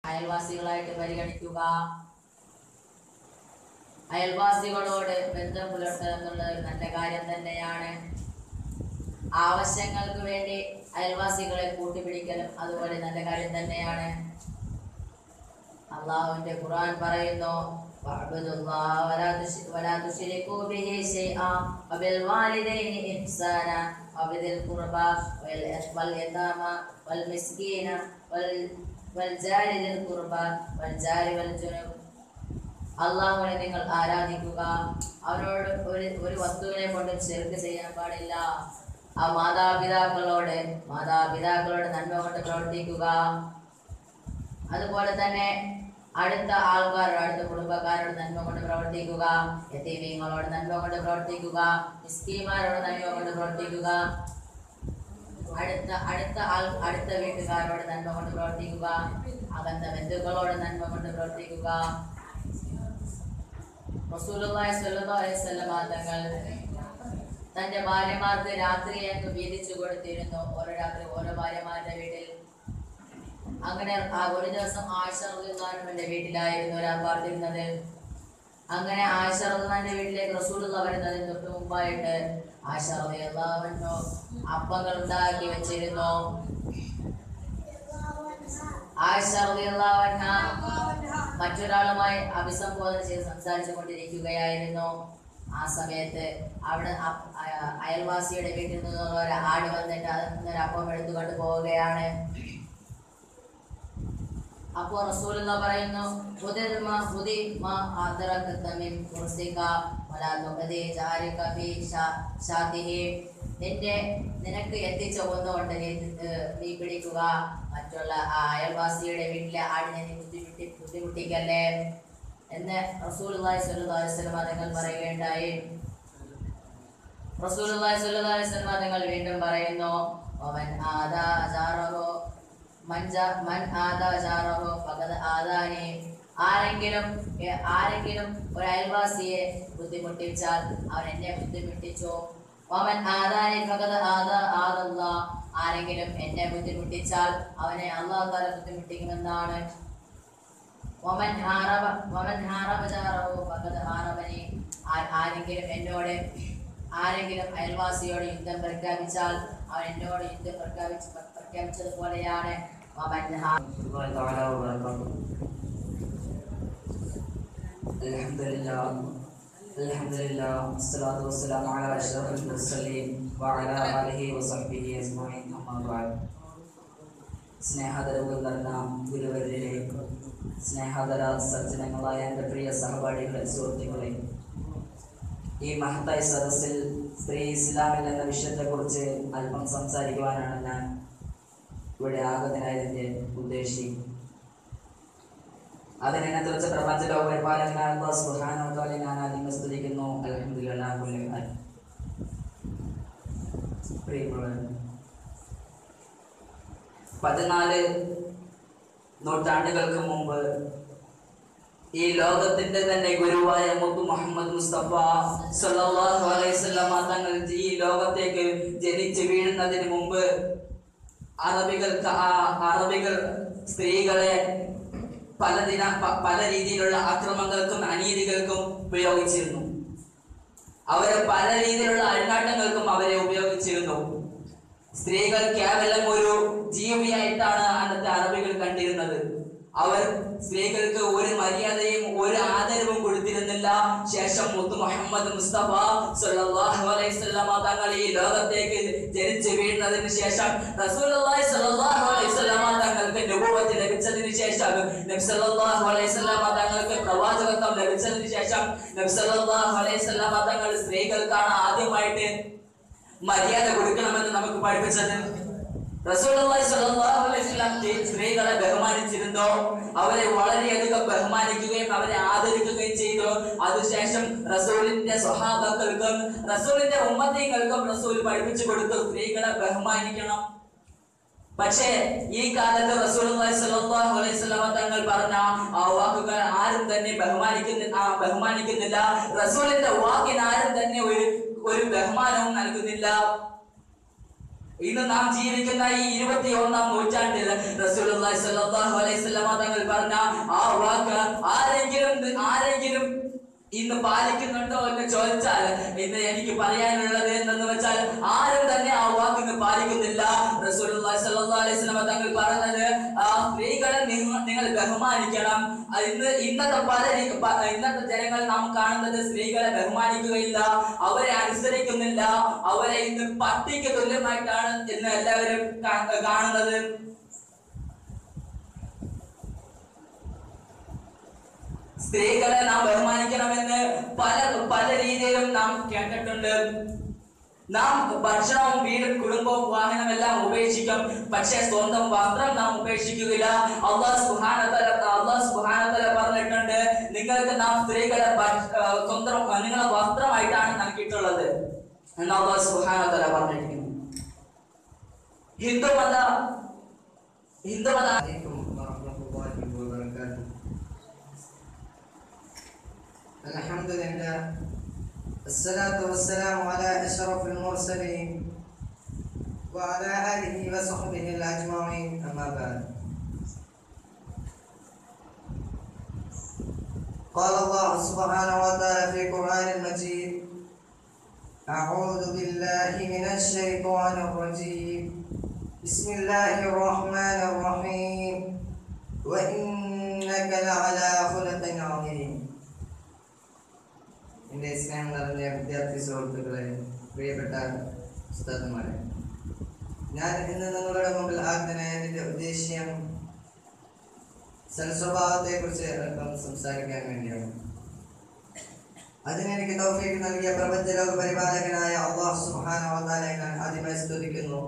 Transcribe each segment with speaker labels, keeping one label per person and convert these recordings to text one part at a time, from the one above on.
Speaker 1: അയൽവാസികളായിട്ട് പരിഗണിക്കുക. അയൽവാസികളോട് ബന്ധം പുലർത്തുക എന്നുള്ളത് ഒരു നല്ല കാര്യം തന്നെയാണ്. ആവശ്യങ്ങൾക്ക് വേണ്ടി അയൽവാസികളെ കൂട്ടിപ്പിടിക്കലും അതുപോലെ നല്ല കാര്യം തന്നെയാണ്. അള്ളാഹുവിന്റെ ഖുർആൻ പറയുന്നു, അള്ളാഹുവിനെ നിങ്ങൾ ആരാധിക്കുക, അവനോട് ഒരു വസ്തുവിനെ കൊണ്ട് ശിർക്ക് ചെയ്യാൻ പാടില്ല. ആ മാതാപിതാക്കളോട് നന്മ കൊണ്ട് പ്രവർത്തിക്കുക. അതുപോലെ തന്നെ അടുത്ത ആൾക്കാരോട്, അടുത്ത കുടുംബക്കാരോട് നന്മ കൊണ്ട് പ്രവർത്തിക്കുക. യതീമീങ്ങളോട് നന്മ കൊണ്ട് പ്രവർത്തിക്കുക. മിസ്കീന്മാരോട് നന്മ കൊണ്ട് പ്രവർത്തിക്കുക. അടുത്ത വീട്ടുകാരോട് നന്മ കൊണ്ട് പ്രവർത്തിക്കുക. അകന്ന ബന്ധുക്കളോട് നന്മ കൊണ്ട് പ്രവർത്തിക്കുക. റസൂലുള്ളാഹി സ്വല്ലല്ലാഹു അലൈഹി വസല്ലം തങ്ങൾ തന്റെ ഭാര്യമാർക്ക് രാത്രി അങ്ങ് വീതിച്ചു കൊടുത്തിരുന്നു. ഓരോ രാത്രി ഓരോ ഭാര്യമാരുടെ വീട്ടിൽ. അങ്ങനെ ഒരു ദിവസം ആയിഷ റളിയല്ലാഹു അൻഹയുടെ വീട്ടിലായിരുന്നു ഒരാൾ പാർത്തിരുന്നത്. അങ്ങനെ ആയിഷ റളിയല്ലാഹുവിന്റെ വീട്ടിലേക്ക് റസൂലുള്ളാഹി വരുന്നതിന് തൊട്ട് മുമ്പായിട്ട് ആയിഷ റളിയല്ലാഹു അൻഹ അപ്പങ്ങൾ ഉണ്ടാക്കി വെച്ചിരുന്നു. ആയിഷ റളിയല്ലാഹു അൻഹ മറ്റൊരാളുമായി അഭിസംബോധന ചെയ്ത് സംസാരിച്ചു കൊണ്ടിരിക്കുകയായിരുന്നു. ആ സമയത്ത് അവിടെ അയൽവാസിയുടെ വീട്ടിൽ നിന്നുള്ള ഒരു ആട് വന്നിട്ട് അതിൽ നിന്നൊരു അപ്പം എടുത്തുകൊണ്ട് പോവുകയാണ്. അപ്പോൾ റസൂലുള്ളാഹി പറയുന്നു, നിനക്ക് എത്തിച്ച ഒന്നുകൊണ്ട് നീ പിടിക്കുക, മറ്റുള്ള അയൽവാസിയുടെ വീട്ടിലെ ആടിനെ നീ ബുദ്ധിമുട്ടിക്കല്ലേ എന്ന് റസൂലുള്ളാഹി സ്വല്ലല്ലാഹു അലൈഹി വസല്ലം തങ്ങൾ പറയുകയുണ്ടായി. റസൂലുള്ളാഹി സ്വല്ലല്ലാഹു അലൈഹി വസല്ലം തങ്ങൾ വീണ്ടും പറയുന്നു, ആരെങ്കിലും ഒരു അയൽവാസിയെ ബുദ്ധിമുട്ടിച്ചാൽ അവൻ എന്നെ ബുദ്ധിമുട്ടിച്ചു. ആരെങ്കിലും എന്നെ ബുദ്ധിമുട്ടിച്ചാൽ അവനെ അല്ലാഹു തആല ബുദ്ധിമുട്ടിക്കുമെന്നാണ്. ആരെങ്കിലും അയൽവാസിയോട് യുദ്ധം പ്രഖ്യാപിച്ചാൽ അവൻ എന്നോട് യുദ്ധം പ്രഖ്യാപിച്ചതുപോലെയാണ്.
Speaker 2: അൽഹംദുലില്ലാഹ് വസ്സലാത്തു വസ്സലാമു അലാ അഷ്റഫിൽ മുർസലീൻ വഅലാ ആലിഹി വസഹ്ബിഹി അജ്മഈൻ. അമ്മാ ബഅദ്. സ്നേഹാദരവുകൾ നിറഞ്ഞ ഗുരുവര്യരെ, സ്നേഹാദര സജ്ജനങ്ങളായ എൻ്റെ പ്രിയ സഹപാഠികളെ, സുഹൃത്തുക്കളെ, ഈ മഹത്തായ സദസ്സിൽ സ്ത്രീ ഇസ്ലാമിൽ എന്ന വിഷയത്തെക്കുറിച്ച് അല്പം സംസാരിക്കുവാനാണ് ഞാൻ ഇവിടെ ആഗതനായതിൻ്റെ ഉദ്ദേശം. അതിനെന്നെ കുറിച്ച് പ്രപഞ്ച ലോകപരിപാലകനായ അല്ലാഹു സുബ്ഹാനഹു വ തആല ഞാൻ ആദ്യം സ്തുതിക്കുന്നു. അൽഹംദുലില്ലാഹി കുല്ലി ഹാൽ. പ്രിയമുള്ളവരെ, 14 നൂറ്റാണ്ടുകൾക്ക് മുമ്പ് ഈ ലോകത്തിന്റെ തന്നെ ഗുരുവായ മുത്തു മുഹമ്മദ് മുസ്തഫ സല്ലല്ലാഹു അലൈഹി വസല്ലം തങ്ങൾ ഈ ലോകത്തേക്ക് ജനിച്ചു വീഴുന്നതിന് മുമ്പ് അറബികൾ സ്ത്രീകളെ പല രീതിയിലുള്ള ആക്രമണങ്ങൾക്കും അനീതികൾക്കും ഉപയോഗിച്ചിരുന്നു. അവരെ പല രീതിയിലുള്ള അഴിഞ്ഞാട്ടങ്ങൾക്കും അവരെ ഉപയോഗിച്ചിരുന്നു. സ്ത്രീകൾ കേവലം ഒരു ജീവിയായിട്ടാണ് അന്നത്തെ അറബികൾ കണ്ടിരുന്നത്. അവർ സ്ത്രീകൾക്ക് ഒരു മര്യാദയും ഒരു ആദരവും കൊടുത്തിരുന്നില്ല. ശേഷം മുത്തു മുഹമ്മദ് മുസ്തഫ സല്ലല്ലാഹു അലൈഹി വസല്ലം തങ്ങൾ ഈ ലോകത്തേക്ക് ജനിച്ചു വീഴുന്നതിന് ശേഷം റസൂലുള്ളാഹി സല്ലല്ലാഹു അലൈഹി വസല്ലം തങ്ങൾക്ക് നബുവത്ത് ലഭിച്ചതിന് ശേഷം, നബി സല്ലല്ലാഹു അലൈഹി വസല്ലം തങ്ങൾക്ക് പ്രവാചകത്വം ലഭിച്ചതിന് ശേഷം നബി സല്ലല്ലാഹു അലൈഹി വസല്ലം തങ്ങൾ സ്ത്രീകൾക്കാണ് ആദ്യമായിട്ട് മര്യാദ കൊടുക്കണമെന്ന് നമുക്ക് പഠിപ്പിച്ചത്. റസൂലുള്ളാഹി സ്വല്ലല്ലാഹു അലൈഹി വസല്ലം സ്ത്രീകളെ ബഹുമാനിച്ചിരുന്നു. അവരെ വളരെയധികം ബഹുമാനിക്കുകയും അവരെ ആദരിക്കുകയും ചെയ്തു. അതിനുശേഷം റസൂലിന്റെ സ്വഹാബാക്കൾക്കും റസൂലിന്റെ ഉമ്മത്തീങ്ങൾക്കും റസൂൽ പഠിപ്പിച്ചു കൊടുത്തു, സ്ത്രീകളെ ബഹുമാനിക്കണം. പക്ഷേ ഈ കാലത്ത് റസൂലുള്ളാഹി സ്വല്ലല്ലാഹു അലൈഹി വസല്ലം തങ്ങൾ പറഞ്ഞ ആ വാക്കുകൾ ആരും തന്നെ ബഹുമാനിക്കുന്നില്ല. റസൂലിന്റെ വാക്കിന് ആരും തന്നെ ഒരു ബഹുമാനവും നൽകുന്നില്ല. ഇന്ന് നാം ജീവിക്കുന്ന ഈ 21-ാം നൂറ്റാണ്ടിൽ റസൂലുള്ളാഹി സ്വല്ലല്ലാഹു അലൈഹി വസല്ലം തങ്ങൾ പറഞ്ഞ ആ വാക്ക് ആരെങ്കിലും ഇന്ന് പാലിക്കുന്നുണ്ടോ എന്ന് ചോദിച്ചാൽ ഇന്ന് എനിക്ക് പറയാനുള്ളത് എന്തെന്ന് വെച്ചാൽ ആരും തന്നെ ആ വാക്ക് ഇന്ന് പാലിക്കുന്നില്ല. റസൂലുള്ളാഹി സ്വല്ലല്ലാഹു അലൈഹി വസല്ലം തങ്ങൾ പറഞ്ഞത് സ്ത്രീകളെ നിങ്ങൾ ബഹുമാനിക്കണം. ഇന്നത്തെ ജനങ്ങൾ നാം കാണുന്നത് സ്ത്രീകളെ ബഹുമാനിക്കുകയില്ല, അവരെ അനുസരിക്കുന്നില്ല, അവരെ ഇന്ന് പട്ടിക്ക് തുല്യമായിട്ടാണ് ഇന്ന് എല്ലാവരും കാണുന്നത്. സ്ത്രീകളെ നാം ബഹുമാനിക്കണമെന്ന് പല രീതിയിലും നാം കേട്ടിട്ടുണ്ട്. നാം ഭക്ഷണവും വീടും കുടുംബവും വാഹനമെല്ലാം ഉപേക്ഷിക്കും, പക്ഷെ സ്വന്തം വസ്ത്രം നാം ഉപേക്ഷിക്കുകയില്ല. അല്ലാഹു സുബ്ഹാനഹു വ തആല പറഞ്ഞിട്ടുണ്ട്, നിങ്ങൾക്ക് നാം സ്ത്രീകളെ നിങ്ങളെ വസ്ത്രമായിട്ടാണ് നൽകിയിട്ടുള്ളത് എന്ന് അല്ലാഹു സുബ്ഹാനഹു വ തആല പറഞ്ഞിരിക്കുന്നു. ഹിന്ദുമത
Speaker 3: Alhamdulillah, assalatu wassalamu ala ashrafil mursalin wa ala alihi wa sahbihi ajma'in, amma ba'd. Qala Allah subhanahu wa ta'ala fi Qur'anil Majid, a'udhu billahi minash shaitanir rajim, bismillahir rahmanir rahim, wa innaka la'ala khuluqin 'azim. എൻ്റെ സ്നേഹം നിറഞ്ഞ വിദ്യാർത്ഥി സുഹൃത്തുക്കളെ, പ്രിയപ്പെട്ട ഉസ്താദുമാരെ, ഞാൻ ഇന്ന് നിങ്ങളുടെ മുമ്പിൽ ആഗ്നായതിൻ്റെ ഉദ്ദേശ്യം സൽസ്വഭാവത്തെ കുറിച്ച് അല്പം സംസാരിക്കാൻ വേണ്ടിയാണ്. അതിനെനിക്ക് തൗഫീഖ് നൽകിയ പ്രപഞ്ചലോക പരിപാലകനായ അല്ലാഹു സുബ്ഹാനഹു വ തആലയെ ഞാൻ ആദ്യമായി സ്തുതിക്കുന്നു.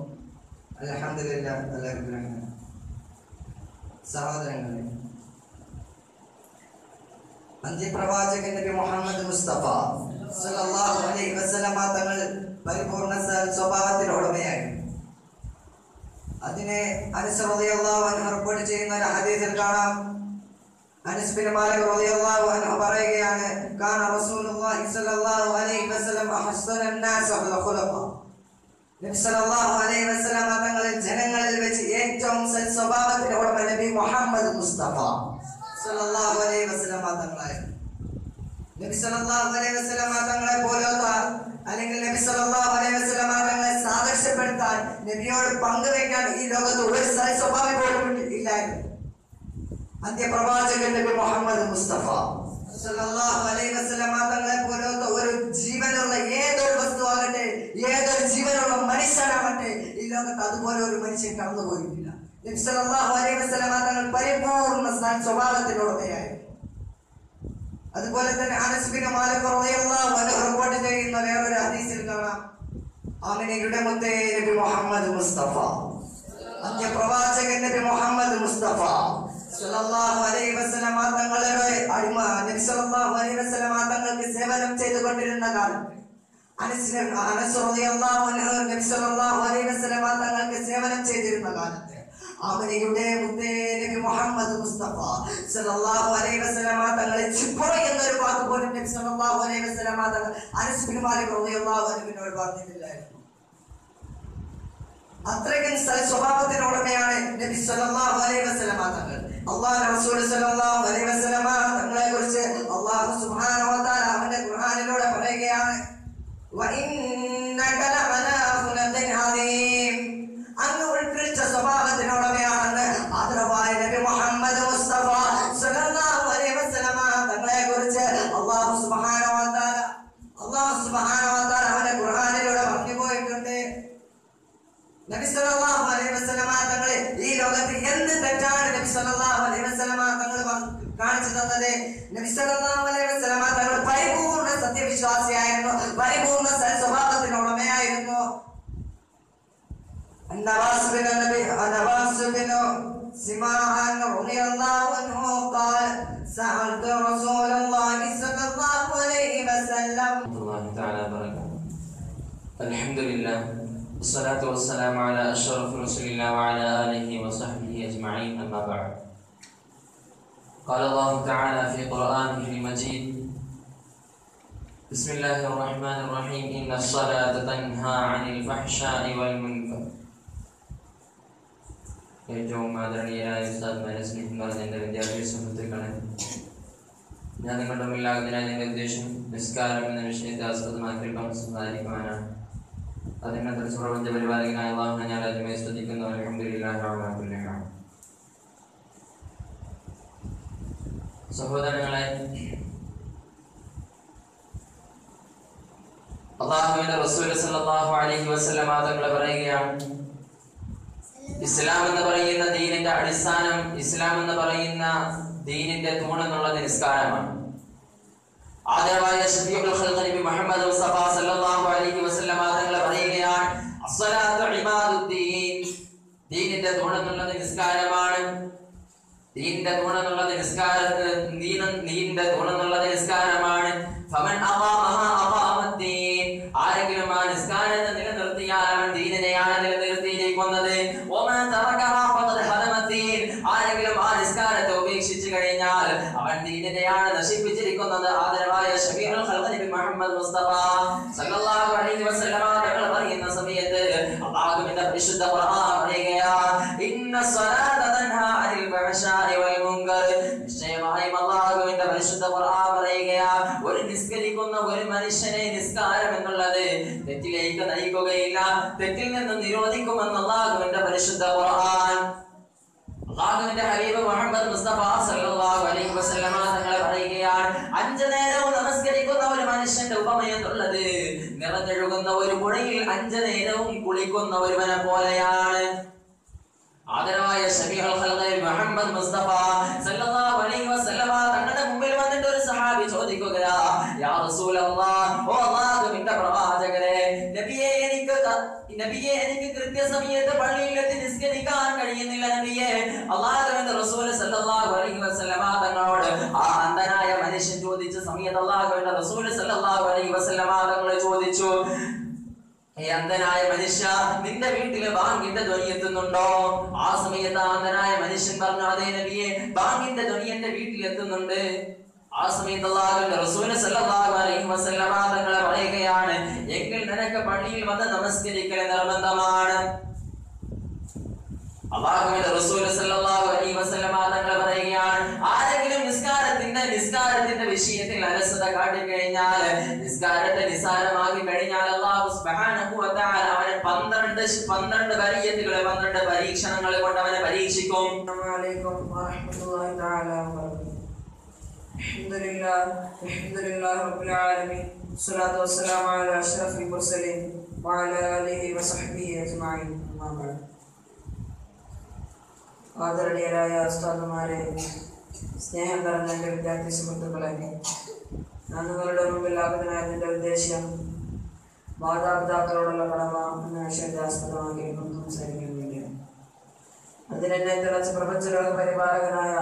Speaker 3: അൽഹംദുലില്ലാഹ് റബ്ബിൽ ആലമീൻ. സഹോദരങ്ങളെ, അന്ത്യപ്രവാചകൻ നബി മുഹമ്മദ് മുസ്തഫ സല്ലല്ലാഹു അലൈഹി വസല്ലമ തങ്ങൾ പരിപൂർണ സ്വഭാവത്തിന് ഉടമയായിരുന്നു. അതിനെ അനസ് റളിയല്ലാഹു അൻഹു റിപ്പോർട്ട് ചെയ്യുന്ന ഒരു ഹദീസിൽ കാണാം. അനസ് ബിൻ മാലിക് റളിയല്ലാഹു അൻഹു പറയുകയാണ്, കാന റസൂലുള്ളാഹി സ്വല്ലല്ലാഹു അലൈഹി വസല്ലം അഹ്സനൻ നാസ് ഖുലുഖ. നബി സല്ലല്ലാഹു അലൈഹി വസല്ലം തങ്ങൾ ജനങ്ങളിൽ വെച്ച് ഏറ്റവും സ്വഭാവത്തിന് ഉടമ നബി മുഹമ്മദ് മുസ്തഫ സല്ലല്ലാഹു അലൈഹി വസല്ലം തങ്ങളായിരുന്നു. നബി സല്ലല്ലാഹു അലൈഹി വസല്ലം തങ്ങളെ പോലത്തെ അല്ലെങ്കിൽ നബി സല്ലല്ലാഹു അലൈഹി വസല്ലം തങ്ങളെ സാദൃശ്യപ്പെടുത്താൻ, നബിയോട് പങ്കുവെക്കാൻ ഈ ലോകത്ത് ഒരു സ്വഭാവം പോലും ഇല്ലായിരുന്നു. അന്ത്യപ്രവാചകൻ നബി മുഹമ്മദ് മുസ്തഫ സല്ലല്ലാഹു അലൈഹി വസല്ലം തങ്ങളെ പോലത്തെ ഒരു ജീവനുള്ള ഏതൊരു വസ്തുവാകട്ടെ, ഏതൊരു ജീവനുള്ള മനുഷ്യനാകട്ടെ, ഈ ലോകത്ത് അതുപോലെ ഒരു മനുഷ്യൻ കടന്നു പോയിട്ടില്ല. നബി സല്ലല്ലാഹു അലൈഹി വസല്ലം തങ്ങൾ പരിപൂർണ്ണ സ്വഭാവത്തിനുടമയായിരുന്നു. അതുപോലെ തന്നെ അനസ് ബിൻ മാലിക് റളിയല്ലാഹു അൻഹു റിപ്പോർട്ട് ചെയ്യുന്ന വേറൊരു ഹദീസിൽ കാണാം, ആമിനയുടെ മുത്തേ നബി മുഹമ്മദ് മുസ്തഫ, അന്ത്യപ്രവാചകൻ നബി മുഹമ്മദ് മുസ്തഫ സല്ലല്ലാഹു അലൈഹി വസല്ലം തങ്ങളുടെ അടിമ നബി സല്ലല്ലാഹു അലൈഹി വസല്ലം തങ്ങൾക്ക് സേവനം ചെയ്തുകൊണ്ടിരുന്ന കാലത്ത് അനസ് റളിയല്ലാഹു അൻഹു നബി സല്ലല്ലാഹു അലൈഹി വസല്ലം തങ്ങൾക്ക് സേവനം ചെയ്തിരുന്ന കാലത്ത് ആമിനയുടെ മുത്തേ നബി മുഹമ്മദ് മുസ്തഫ സല്ലല്ലാഹു അലൈഹി വസല്ലം തങ്ങളെ ചിബ്ബ എന്നൊരു വാക്ക് പോലും നബി സല്ലല്ലാഹു അലൈഹി വസല്ലം തങ്ങൾ അനസ് ബിൻ മാലിക് റളിയല്ലാഹു അൻഹുവിനോട് പറഞ്ഞിട്ടില്ലായിരുന്നു. അത്രയ്ക്കും സ്വഭാവത്തിനുടമയാണ് നബി സല്ലല്ലാഹു അലൈഹി വസല്ലം തങ്ങൾ. അല്ലാഹുവിന്റെ റസൂൽ സല്ലല്ലാഹു അലൈഹി വസല്ലം തങ്ങളെ കുറിച്ച് അല്ലാഹു സുബ്ഹാനഹു വ തആല അവന്റെ ഖുർആനിലൂടെ പറയുകയാണ്, വഇന്നക ലഅലാ ഖുലുഖിൻ അദീം. അങ്ങ് ഉൾക്കൃഷ്ട സ്വഭാവത്തിനുടമയാണെന്ന് ആദരവായ നബി മുഹമ്മദ് മുസ്തഫ സല്ലല്ലാഹു അലൈഹി വസല്ലം തങ്ങളെ കുറിച്ച് അല്ലാഹു സുബ്ഹാനഹു വ തആല അവന്റെ ഖുർആനിലൂടെ പറഞ്ഞു പോയിട്ടുണ്ട്. നബി സല്ലല്ലാഹു അലൈഹി വസല്ലം തങ്ങളെ ഈ ലോകത്ത് എന്ത് തെറ്റാണ് നബി സല്ലല്ലാഹു അലൈഹി വസല്ലം തങ്ങൾ കാണിച്ചു തന്നത്? നബി സല്ലല്ലാഹു അലൈഹി വസല്ലം തങ്ങൾ പരിപൂർണ്ണ സത്യവിശ്വാസിയായിരുന്നു, പരിപൂർണ്ണ സ്വഭാവത്തിനുടമയായിരുന്നു. النواس بن سماعان رضي الله عنه قال سألت رسول الله صلى الله عليه وسلم.
Speaker 4: الله تعالى وبركاته. الحمد لله والصلاة والسلام على أشرف رسول الله وعلى آله وصحبه أجمعين، أما بعد. قال الله تعالى في قرآنه المجيد: بسم الله الرحمن الرحيم إن الصلاة تنهى عن الفحشاء ഏറ്റവും ആദരണീയരായ ഉസ്താദ്മാരെ, സ്നേഹം പറഞ്ഞ എൻ്റെ വിദ്യാർത്ഥി സുഹൃത്തുക്കളെ, ഞാൻ നിങ്ങളുടെ മുന്നിലാകുന്നതിനാൽ എൻ്റെ ഉദ്ദേശം നിസ്കാരം എന്ന വിഷയത്തെ ആസ്പദമാക്കിയിട്ട് സംസാരിക്കുവാനാണ്. അതിനകത്ത് പ്രപഞ്ച പരിപാലകനായ അല്ലാഹുവിനെ ഞാൻ ആദ്യമായി സ്തുതിക്കുന്നു. അൽഹംദുലില്ലാഹി അലാ കുല്ലി ഹാൽ. സഹോദരങ്ങളെ, അല്ലാഹുവിന്റെ റസൂൽ സല്ലല്ലാഹു അലൈഹി വസല്ലം തങ്ങൾ പറയുകയാണ്, ഇസ്ലാം എന്ന് പറയുന്ന ദീനിന്റെ അടിസ്ഥാനം, ഇസ്ലാം എന്ന് പറയുന്ന ദീനിന്റെ തൂണെന്നുള്ളത് നിസ്കാരമാണ്. ആദരവായ ശഫീഉൽ ഖൽഖ് നബി മുഹമ്മദ് മുസ്തഫ സല്ലല്ലാഹു അലൈഹി വസല്ലം തങ്ങൾ പറയുകയാണ്, അസ്സലാത്തു ഇമാദുദ്ദീൻ, ദീനിന്റെ തൂണെന്നുള്ളത് നിസ്കാരമാണ്. ദീനിന്റെ തൂണെന്നുള്ളത് നിസ്കാരമാണ്. ഫമൻ അഖാമഹാ അഖാമദ്ദീൻ, ആരെങ്കിലും ആ നിസ്കാരത്തെ നിലനിർത്തിയാൽ അവൻ ദീനിനെയാണ് നിലനിർത്തിയിരിക്കുന്നത്. വമൻ തറകഹാ ഫഖദ് ഹദമദ്ദീൻ, ആരെങ്കിലും ആ നിസ്കാരത്തെ ഉപേക്ഷിച്ചു കഴിഞ്ഞാൽ അവൻ ദീനിനെയാണ് നശിപ്പിച്ചിരിക്കുന്നത്. ആദരവായ ശഫീഉൽ ഖൽഖ് നബി മുഹമ്മദ് മുസ്തഫ സല്ലല്ലാഹു അലൈഹി വസല്ലം തങ്ങൾ പറയുന്ന സമയത്ത് അല്ലാഹുവിന്റെ പരിശുദ്ധ ഖുർആൻ പറയുകയാണ്, ഇന്ന സ്വലാത തൻഹാ അനിൽ ഫഹ്ശാഇ വൽ മുൻകർ, നിശ്ചയമായും അല്ലാഹുവിന്റെ പരിശുദ്ധ ഖുർആൻ പറയുകയാണ്, ഒരു നിസ്കരിക്കുന്ന ഒരു മനുഷ്യനെ നിസ്കാരം എന്നുള്ളത് തെറ്റിലേക്ക് നയിക്കുകയില്ല, തെറ്റിൽ നിന്ന് നിരോധിക്കുമെന്ന് അല്ലാഹുവിന്റെ പരിശുദ്ധ ഖുർആൻ. അല്ലാഹുവിന്റെ ഹബീബ് മുഹമ്മദ് മുസ്തഫ സല്ലല്ലാഹു അലൈഹി വസല്ലം തങ്ങൾ പറയുകയാണ്, 5 നേരവും നമസ്കരിക്കുന്ന ഒരു മനുഷ്യന്റെ ഉപമയെന്നുള്ളത് നിറഞ്ഞൊഴുകുന്ന ഒരു പുഴയിൽ 5 നേരവും കുളിക്കുന്ന ഒരുവനെ പോലെയാണ്. ആദരവായ ശഫീഉൽ ഖൽഖ് മുഹമ്മദ് മുസ്തഫ സല്ലല്ലാഹു അലൈഹി വസല്ലം തങ്ങളുടെ മുമ്പിൽ വന്നിട്ട് ഒരു സഹാബി ചോദിക്കുകയാ, യാ റസൂലല്ലാഹ്, ഓ അല്ലാഹുവിന്റെ പ്രവാചകരെ, നബിയെ എനിക്ക് കൃത്യസമയത്ത് പള്ളിയിലെത്തി നിസ്കരിക്കാൻ കഴിയുന്നില്ല നബിയെ. അല്ലാഹുവിന്റെ റസൂൽ സല്ലല്ലാഹു അലൈഹി വസല്ലം തങ്ങളോട് ആ അന്ധനായ മനുഷ്യൻ ചോദിച്ച സമയത്ത് അല്ലാഹുവിന്റെ റസൂൽ സല്ലല്ലാഹു അലൈഹി വസല്ലം തങ്ങൾ ചോദിച്ചു, അന്ധനായ മനുഷ്യ, നിന്റെ വീട്ടില് ബാങ്കിന്റെ ധ്വനി എത്തുന്നുണ്ടോ? ആ സമയത്ത് അന്ധനായ മനുഷ്യൻ പറഞ്ഞു, അതേ നബിയെ, ബാങ്കിന്റെ ധ്വനി എന്റെ വീട്ടിൽ എത്തുന്നുണ്ട്. ആ സമയത്ത് അല്ലാഹുവിന്റെ റസൂൽ സല്ലല്ലാഹു അലൈഹി വസല്ലം തങ്ങൾ പറയുകയാണ്, എങ്കിൽ നിനക്ക് പള്ളിയിൽ വന്ന് നമസ്കരിക്കൽ നിർബന്ധമാണ്. അല്ലാഹുവിന്റെ റസൂൽ സല്ലല്ലാഹു അലൈഹി വസല്ലം തങ്ങൾ പറയുകയാണ്, ആരെങ്കിലും നിസ്കാരത്തിന്റെ വിഷയത്തിൽ അലസത കാട്ടിക്കഴിഞ്ഞാൽ, നിസ്കാരത്തെ നിസ്സാരമാക്കി കഴിഞ്ഞാൽ അല്ലാഹു സുബ്ഹാനഹു വ തആല അവനെ 12 പരീക്ഷണങ്ങൾ 12 പരീക്ഷണങ്ങൾ കൊണ്ട് അവനെ പരീക്ഷിക്കും.
Speaker 3: അസ്സലാമു അലൈക്കും വറഹ്മത്തുള്ളാഹി തആല വബറകാതുഹു. അൽഹംദുലില്ലാഹി റബ്ബിൽ ആലമീൻ, സ്വലാത്തു വസ്സലാമു അലാ അഷ്റഫിൽ മുർസലീൻ വഅലാ ആലിഹി വസഹ്ബിഹി അജ്മഈൻ. അമ്മാ ബഅദ്. ആദരണീയരായ ഉസ്താദുമാരെ, സ്നേഹം നിറഞ്ഞ എൻ്റെ വിദ്യാർത്ഥി സുഹൃത്തുക്കളെ, ഞാൻ നിങ്ങളുടെ മുമ്പിൽ ആകുന്നതിന്റെ ഉദ്ദേശം മാതാപിതാക്കളോടുള്ള കടമ എന്ന വിഷയത്തെ ആസ്പദമാക്കി സംസാരിക്കാൻ വേണ്ടിയാണ്. അതിനെന്നെ തിളച്ച പ്രപഞ്ചലോക പരിപാലകനായ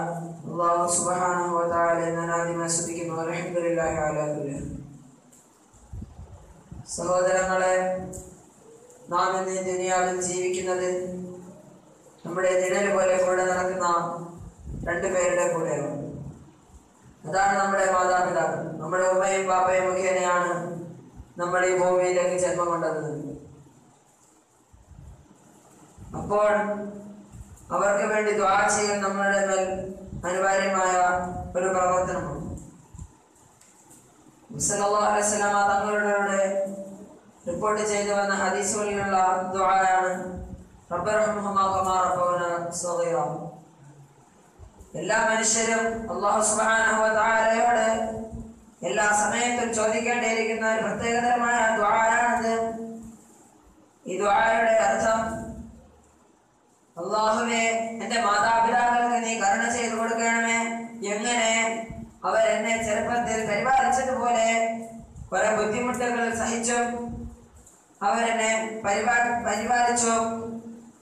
Speaker 3: അല്ലാഹു സുബ്ഹാനഹു വ തആലയെ ഞാൻ ആദ്യമായി സ്തുതിക്കുന്നു. അൽഹംദുലില്ലാഹി അലാ കുല്ലി ഹാൽ. സഹോദരങ്ങളെ, നാം ഇന്ന് ഈ ദുനിയാവിൽ ജീവിക്കുന്നത് നമ്മുടെ നിഴൽ പോലെ കൂടെ നടക്കുന്ന 2 പേരുടെ കൂടെയാണ്. അതാണ് നമ്മുടെ മാതാപിതാക്കൾ. നമ്മുടെ ഉമ്മയും പാപ്പയും മുഖേനയാണ് നമ്മൾ ഈ ഭൂമിയിലേക്ക് ജന്മം കൊണ്ടത്. അപ്പോൾ അവർക്ക് വേണ്ടി ദുആ ചെയ്യാൻ നമ്മുടെ മേൽ അനിവാര്യമായ ഒരു പ്രവർത്തനമാണ്. സല്ലല്ലാഹു അലൈഹി വസല്ലം തങ്ങളുടെ റിപ്പോർട്ട് ചെയ്തു വന്ന ഹദീസുകളിലുള്ള ദുആയാണ്, റബ്ബർഹംഹുമാ കമാ റബ്ബൗനാ സഗീറ. എല്ലാ മനുഷ്യരും അല്ലാഹു സുബ്ഹാനഹു വ തആലയോട് എല്ലാ സമയത്തും ചോദിക്കേണ്ടിയിരിക്കുന്ന ഒരു പ്രത്യേകതരമായ ദുആയാണിത്. ഈ ദുആയുടെ അർത്ഥം, അല്ലാഹുവേ, എന്റെ മാതാപിതാക്കൾക്ക് നീ കരുണ ചെയ്തു കൊടുക്കണമേ. എങ്ങനെ അവരെന്നെ ചെറുപ്പത്തിൽ പരിപാലിച്ചതുപോലെ കുറെ ബുദ്ധിമുട്ടുകൾ സഹിച്ചു അവരെന്നെ പരിപാലിച്ചു,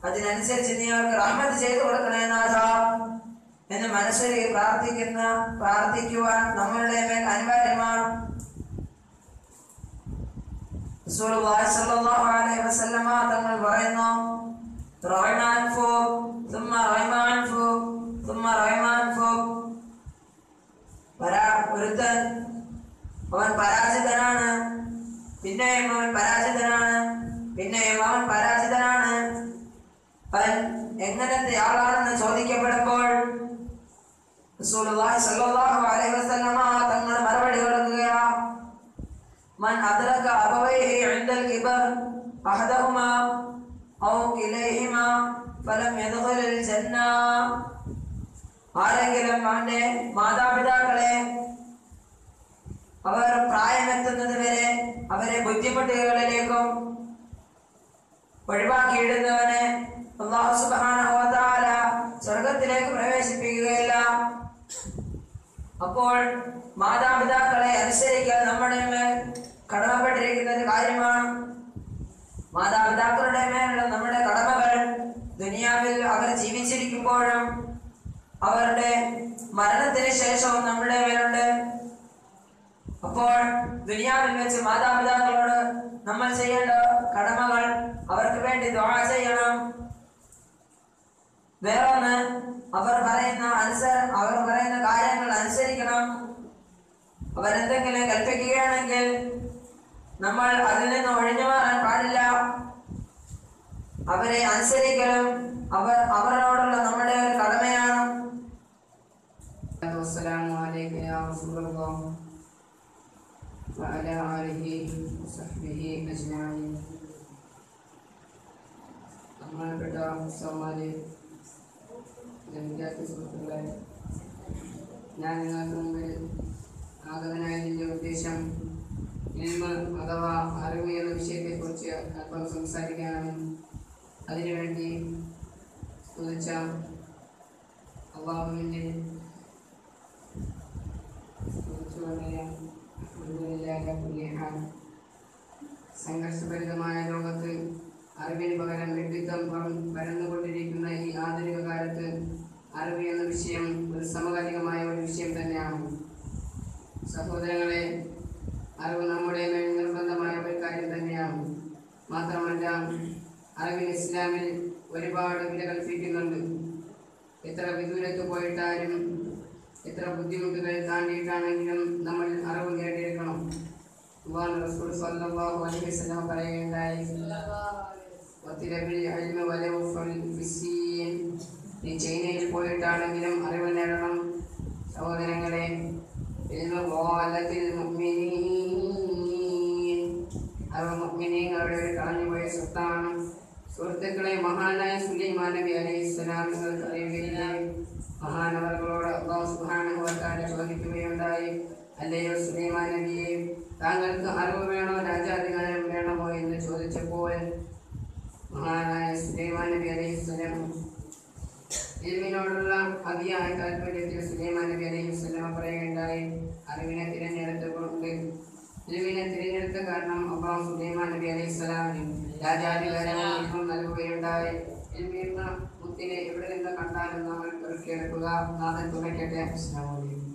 Speaker 3: അതിനനുസരിച്ച് നീ അവർക്ക് റഹ്മത്ത് ചെയ്തു കൊടുക്കണേ നാഥ എന്ന് മനസ്സിൽ പ്രാർത്ഥിക്കുവാൻ നമ്മളുടെ മേൽ അനിവാര്യമാണ്. റസൂലുള്ളാഹി സ്വല്ലല്ലാഹു അലൈഹി വസല്ലം തങ്ങൾ പറയുന്നു, റഹ്മാൻ ഫൂഖ് ثم റഹ്മാൻ ഫൂഖ് ثم റഹ്മാൻ ഫൂഖ്. ഒരുത്തൻ അവൻ പരാജിതനാണ്, പിന്നെയും അവൻ പരാജിതനാണ്, പിന്നെയും അവൻ പരാജിതനാണ്. അവൻ എങ്ങനത്തെ ആളാണെന്ന് ചോദിക്കപ്പെടുമ്പോൾ റസൂലുള്ളാഹി സ്വല്ലല്ലാഹു അലൈഹി വസല്ലമ തങ്ങൾ മറുപടി കൊടുക്കുകയാണ്, മൻ അദ്റക അബവൈഹി ഇൻദൽ കിബർ അഹദഹുമാ ഔ കിലൈഹിമാ ഫലം യദ്ഖുലുൽ ജന്ന. ആരെങ്കിലും അവന്റെ മാതാപിതാക്കളെ അവർ പ്രായമെത്തുന്നത് വരെ അവരെ ബുദ്ധിമുട്ടുകളിലേക്കും ഒഴിവാക്കിയിടുന്നവനെ അല്ലാഹു സുബ്ഹാനഹു വ തആല സ്വർഗ്ഗത്തിലേക്ക് പ്രവേശിപ്പിക്കുകയില്ല. അപ്പോൾ മാതാപിതാക്കളെ അനുസരിക്കാൻ നമ്മുടെ മേൽ കടമപ്പെട്ടിരിക്കുന്ന ഒരു കാര്യമാണ്. മാതാപിതാക്കളുടെ മേലുള്ള നമ്മുടെ കടമകൾ ദുനിയാവിൽ അവർ ജീവിച്ചിരിക്കുമ്പോഴും അവരുടെ മരണത്തിന് ശേഷവും നമ്മുടെ മേലുണ്ട്. അപ്പോൾ ദുനിയാവിൽ വെച്ച് മാതാപിതാക്കളോട് നമ്മൾ ചെയ്യേണ്ട കടമകൾ അവർക്ക് വേണ്ടി ദുആ ചെയ്യണം. വേറൊന്ന്, അവർ പറയുന്ന കാര്യങ്ങൾ അനുസരിക്കണം. അവരെന്തെങ്കിലും കൽപ്പിക്കുകയാണെങ്കിൽ നമ്മൾ അതിൽ നിന്ന് ഒഴിഞ്ഞു മാറാൻ പാടില്ല. അവരെ അനുസരിക്കലും അവരോടുള്ള നമ്മുടെ ഒരു കടമയാണ്. അസ്സലാമു അലൈക യാ റസൂലല്ലാഹ് വഅലാ ആലിഹി വസഹ്ബിഹി അജ്മഈൻ. ബഹുമാനപ്പെട്ട സഹോദരി വിദ്യാർത്ഥി സുഹൃത്തുക്കളെ, ഞാൻ നിങ്ങൾക്ക് മുമ്പിൽ ആഗതനായതിൻ്റെ ഉദ്ദേശം ഇൽമ് അഥവാ അറിവ് എന്ന വിഷയത്തെക്കുറിച്ച് അല്പം സംസാരിക്കാനാണ്. അതിനുവേണ്ടി സ്തുതിച്ച അല്ലാഹുവിൻ്റെ സംഘർഷഭരിതമായ ലോകത്ത് അറിവിന് പകരം വിഡ്ഢിത്തം പരന്നുകൊണ്ടിരിക്കുന്ന ഈ ആധുനിക കാലത്ത് അറിവ് എന്ന വിഷയം ഒരു സമകാലികമായ ഒരു വിഷയം തന്നെയാണ്. സഹോദരങ്ങളെ, അറിവ് നമ്മുടെ മേൽ നിർബന്ധമായ ഒരു കാര്യം തന്നെയാണ്. മാത്രമല്ല, അറിവിന് ഇസ്ലാമിൽ ഒരുപാട് വില കൽപ്പിക്കുന്നുണ്ട്. എത്ര വിദൂരത്ത് പോയിട്ടാലും എത്ര ബുദ്ധിമുട്ടുകൾ താണ്ടിയിട്ടാണെങ്കിലും നമ്മൾ അറിവ് നേടിയെടുക്കണം. റസൂൽ സ്വല്ലല്ലാഹു അലൈഹി വസല്ലം പറയുകയുണ്ടായി, നീ ചൈനയിൽ പോയിട്ടാണെങ്കിലും അറിവ് നേടണം. സഹോദരങ്ങളെ, അറിവ് മുഅ്മിനീങ്ങളുടെ ഒരു കളഞ്ഞുപോയ സ്വത്താണ്. സുഹൃത്തുക്കളെ, മഹാനായ സുലൈമാൻ നബി അലൈഹിസ്സലാം നിങ്ങൾക്ക് അറിയുകയില്ലേ? മഹാനവർകളോട് അല്ലാഹു സുബ്ഹാനഹു വ തആല ചോദിക്കുകയുണ്ടായി, അല്ലയോ സുലൈമാൻ നബിയെ, താങ്കൾക്ക് അറിവ് വേണോ രാജാധികാരം വേണമോ എന്ന് ചോദിച്ചപ്പോൾ മഹാനായ സുലൈമാൻ നബി അലൈഹിസ്സലാം ഇൽമിനോടുള്ള അതിയായ താല്പര്യത്തിൽ സുലൈമാൻ നബി അലൈഹിസ്സലാം പറയുകയുണ്ടായി, അറിവിനെ തിരഞ്ഞെടുത്തുകൊണ്ട് ഇൽമിനെ തിരഞ്ഞെടുത്ത കാരണം അല്ലാഹു സുലൈമാൻ നബി അലൈഹിസ്സലാമിന് രാജാധികാരം നൽകുകയുണ്ടായി. ഇൽമിയെന്ന മുത്തിനെ എവിടെ നിന്ന് കണ്ടാലും നമ്മൾ പെറുക്കിയെടുക്കുക. നാഥൻ തുണയ്ക്കട്ടെ. അസ്സലാമു അലൈക്കും.